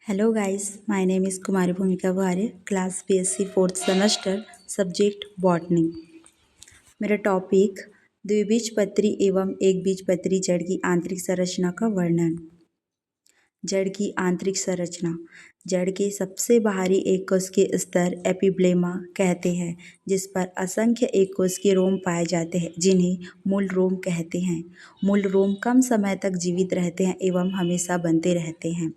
Hello guys, my name is Kumari Bhumika Bhare, class BSc 4th semester, subject botany। मेरा topic द्विबीजपत्री एवं एकबीजपत्री जड़ की आंतरिक संरचना का वर्णन। जड़ की आंतरिक संरचना। जड़ के सबसे बाहरी एक कोश के स्तर एपिब्लेमा कहते हैं, जिस पर असंख्य एक कोश के रोम पाए जाते हैं, जिन्हें मूल रोम कहते हैं। मूल रोम कम समय तक जीवित रहते हैं एवं हमेशा बनते रहते हैं।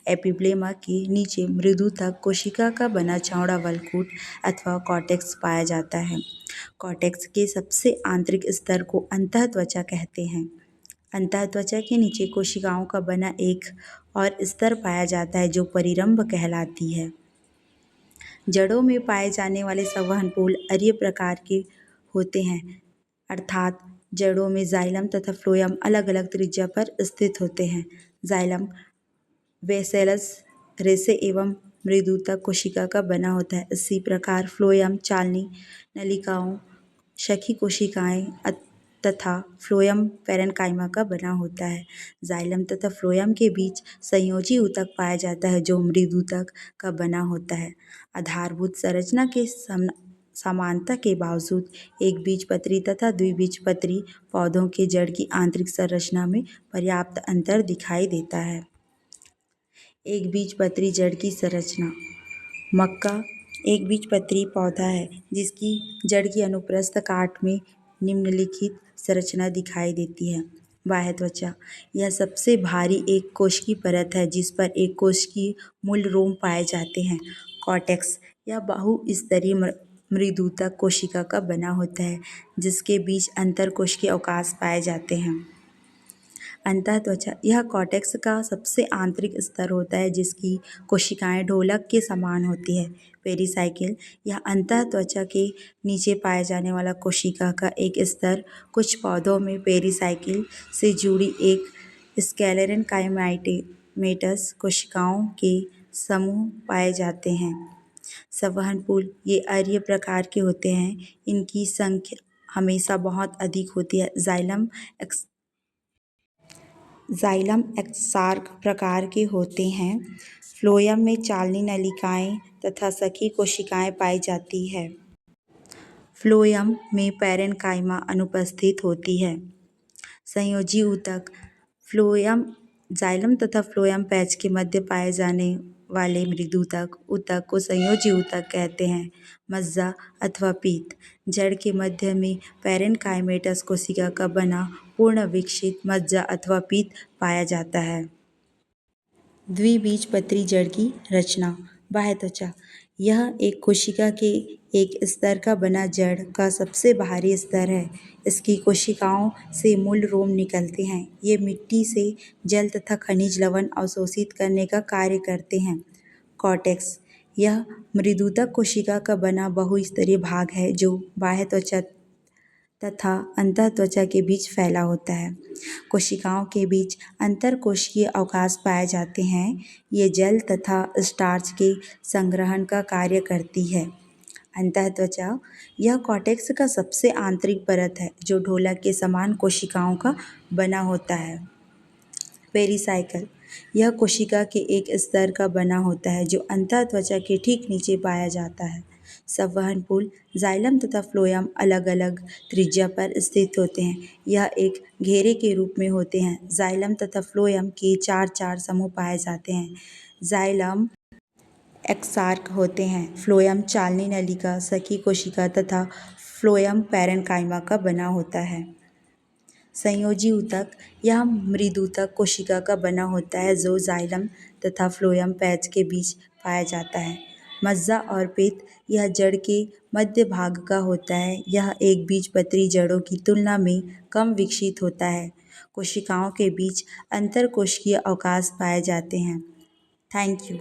एपिब्लेमा के नीचे मृदु तक कोशिका का बना चौड़ा वलकूट अथवा कॉर्टेक्स पाया जाता है। कॉर्टेक्स के सबसे आंतरिक स्तर को अंतःत्वचा कहते हैं। अंतःत्वचा के नीचे कोशिकाओं का बना एक और स्तर पाया जाता है, जो परिरंभ कहलाती है। जड़ों में पाए जाने वाले संवहनपूल अरीय प्रकार के होते हैं, अर्थात जड़ों में जाइलम तथा फ्लोएम अलग अलग त्रिज्या पर स्थित होते हैं। जाइलम बेसेलस रेशे एवं मृदुतक कोशिका का बना होता है। इसी प्रकार फ्लोएम चालनी नलिकाओं, सखी कोशिकाएं तथा फ्लोएम पैरेन्काइमा का बना होता है। जाइलम तथा फ्लोएम के बीच संयोजी ऊतक पाया जाता है, जो मृदुतक का बना होता है। आधारभूत संरचना के समानता के बावजूद एकबीजपत्री तथा द्विबीजपत्री पौधों के जड़ की आंतरिक संरचना में पर्याप्त अंतर दिखाई देता है। एकबीजपत्री जड़ की संरचना। मक्का एकबीजपत्री पौधा है, जिसकी जड़ की अनुप्रस्थ काट में निम्नलिखित संरचना दिखाई देती है। बाह्यत्वचा। यह सबसे भारी एक कोशिकीय परत है, जिस पर एक कोशिकीय मूल रोम पाए जाते हैं। कॉर्टेक्स। यह बहुस्तरीय मृदुतक कोशिका का बना होता है, जिसके बीच अंतरकोशिकीय अवकाश पाए जाते हैं। अंतःत्वचा। यह कॉर्टेक्स का सबसे आंतरिक स्तर होता है, जिसकी कोशिकाएं ढोलक के समान होती है। पेरिसाइकिल। यह अंतःत्वचा के नीचे पाए जाने वाला कोशिका का एक स्तर। कुछ पौधों में पेरिसाइकिल से जुड़ी एक स्क्लेरेन्काइमेटस कोशिकाओं के समूह पाए जाते हैं। संवहनपूल। ये अरीय प्रकार के होते हैं, इनकी संख्या हमेशा बहुत अधिक होती है। जाइलम एक्सार्क प्रकार के होते हैं। फ्लोएम में चालनी नलिकाएं तथा सखी कोशिकाएं पाई जाती है। फ्लोएम में पैरेन्काइमा अनुपस्थित होती है। संयोजी ऊतक। फ्लोएम जाइलम तथा फ्लोएम पैच के मध्य पाए जाने वाले मृदुतक ऊतक को संयोजी ऊतक कहते हैं। मज्जा अथवा पीत। जड़ के मध्य में पैरेन्काइमेटस कोशिका का बना पूर्ण विकसित मज्जा अथवा पीत पाया जाता है। द्विबीजपत्री जड़ की रचना। बाह्यत्वचा। यह एक कोशिका के एक स्तर का बना जड़ का सबसे बाहरी स्तर है। इसकी कोशिकाओं से मूल रोम निकलते हैं। ये मिट्टी से जल तथा खनिज लवण अवशोषित करने का कार्य करते हैं। कॉर्टेक्स। यह मृदुतक कोशिका का बना बहुस्तरीय भाग है, जो बाह्यत्वचा तथा अंतःत्वचा के बीच फैला होता है। कोशिकाओं के बीच अंतरकोशिकीय अवकाश पाए जाते हैं। ये जल तथा स्टार्च के संग्रहण का कार्य करती है। अंतःत्वचा। यह कॉर्टेक्स का सबसे आंतरिक परत है, जो ढोलक के समान कोशिकाओं का बना होता है। पेरिसाइकिल। यह कोशिका के एक स्तर का बना होता है, जो अंतःत्वचा के ठीक नीचे पाया जाता है। संवहनपूल। जाइलम तथा फ्लोएम अलग अलग त्रिज्या पर स्थित होते हैं। यह एक घेरे के रूप में होते हैं। जाइलम तथा फ्लोएम के 4 समूह पाए जाते हैं। जाइलम एक्सार्क होते हैं। फ्लोएम चालनी नलिका, सखी कोशिका तथा फ्लोएम पैरेन्काइमा का बना होता है। संयोजी ऊतक। यह मृदुतक कोशिका का बना होता है, जो जाइलम तथा फ्लोएम पैच के बीच पाया जाता है। मज्जा और पित्त। यह जड़ के मध्य भाग का होता है। यह एकबीजपत्री जड़ों की तुलना में कम विकसित होता है। कोशिकाओं के बीच अंतरकोशिकीय अवकाश पाए जाते हैं। Thank you.